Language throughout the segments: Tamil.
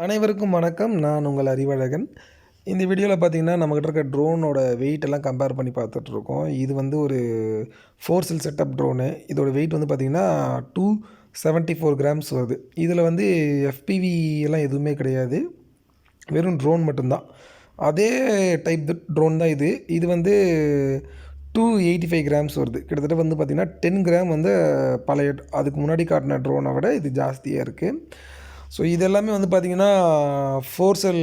அனைவருக்கும் வணக்கம். நான் உங்கள் அறிவழகன். இந்த வீடியோவில் பார்த்தீங்கன்னா, நம்மகிட்ட இருக்க ட்ரோனோட வெயிட் எல்லாம் கம்பேர் பண்ணி பார்த்துட்ருக்கோம். இது வந்து ஒரு 4 செல் செட்டப் ட்ரோனு. இதோட வெயிட் வந்து பார்த்தீங்கன்னா, 274 கிராம்ஸ் வருது. இதில் வந்து எஃபிவி எல்லாம் எதுவுமே கிடையாது. வெறும் ட்ரோன் மட்டும்தான். அதே டைப் ட்ரோன் தான் இது. இது வந்து 285 கிராம்ஸ் வருது. கிட்டத்தட்ட வந்து பார்த்திங்கன்னா 10 கிராம் வந்து பழைய அதுக்கு முன்னாடி காட்டின ட்ரோனை விட இது ஜாஸ்தியாக இருக்குது. ஸோ இது எல்லாமே வந்து பார்த்திங்கன்னா 4 செல்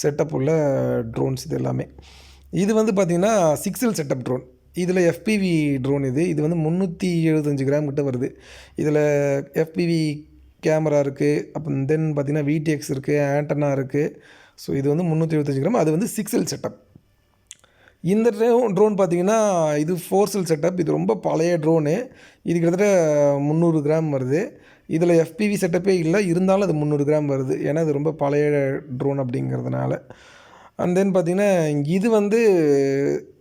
செட்டப் உள்ள ட்ரோன்ஸ் இது எல்லாமே. இது வந்து பார்த்திங்கன்னா 6 செல் செட்டப் ட்ரோன். இதில் எஃபிவி ட்ரோன் இது வந்து 375 கிராம் கிட்ட வருது. இதில் எஃபிவி கேமரா இருக்குது. அப்புறம் தென் பார்த்திங்கன்னா விடிஎக்ஸ் இருக்குது, ஆண்டனா இருக்குது. ஸோ இது வந்து 375 கிராம். அது வந்து 6 செல் செட்டப். இந்த ட்ரோன் பார்த்திங்கன்னா இது 4 செல் செட்டப். இது ரொம்ப பழைய ட்ரோனு. இது கிட்டத்தட்ட 300 கிராம் வருது. இதில் எஃபிவி செட்டப்பே இல்லை, இருந்தாலும் அது 300 கிராம் வருது. ஏன்னா அது ரொம்ப பழைய ட்ரோன் அப்படிங்கிறதுனால. அண்ட் தென் பார்த்திங்கன்னா இது வந்து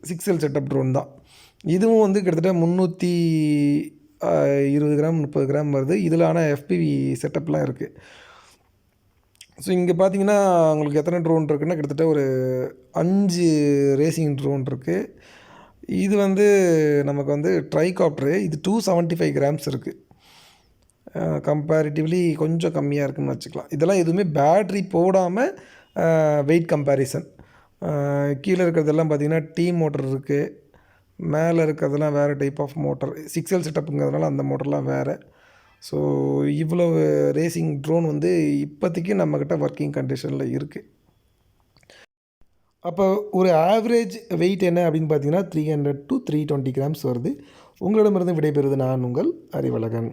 6 செல் செட்டப் ட்ரோன் தான். இதுவும் வந்து கிட்டத்தட்ட 320 கிராம் 30 கிராம் வருது. இதில் ஆனால் எஃபிவி செட்டப்லாம் இருக்குது. ஸோ இங்கே பார்த்தீங்கன்னா உங்களுக்கு எத்தனை ட்ரோன் இருக்குன்னா கிட்டத்தட்ட ஒரு 5 ரேசிங் ட்ரோன் இருக்குது. இது வந்து நமக்கு வந்து ட்ரைகாப்டரு. இது 275 கிராம்ஸ் இருக்குது. கம்பேரிட்டிவ்லி கொஞ்சம் கம்மியாக இருக்குதுன்னு வச்சுக்கலாம். இதெல்லாம் எதுவுமே பேட்ரி போடாமல் வெயிட் கம்பேரிசன். கீழே இருக்கிறதெல்லாம் பார்த்திங்கன்னா டீ மோட்டர் இருக்குது. மேலே இருக்கிறதெல்லாம் வேறு டைப் ஆஃப் மோட்டர். 6 செல் செட்டப்புங்கிறதுனால அந்த மோட்டர்லாம் வேறு. ஸோ இவ்வளோ ரேசிங் ட்ரோன் வந்து இப்போதைக்கு நம்மக்கிட்ட ஒர்க்கிங் கண்டிஷனில் இருக்குது. அப்போ ஒரு ஆவரேஜ் வெயிட் என்ன அப்படின்னு பார்த்தீங்கன்னா 300 to 320 கிராம்ஸ் வருது. உங்களிடமிருந்து விடைபெறுவது நான் உங்கள் அறிவழகன்.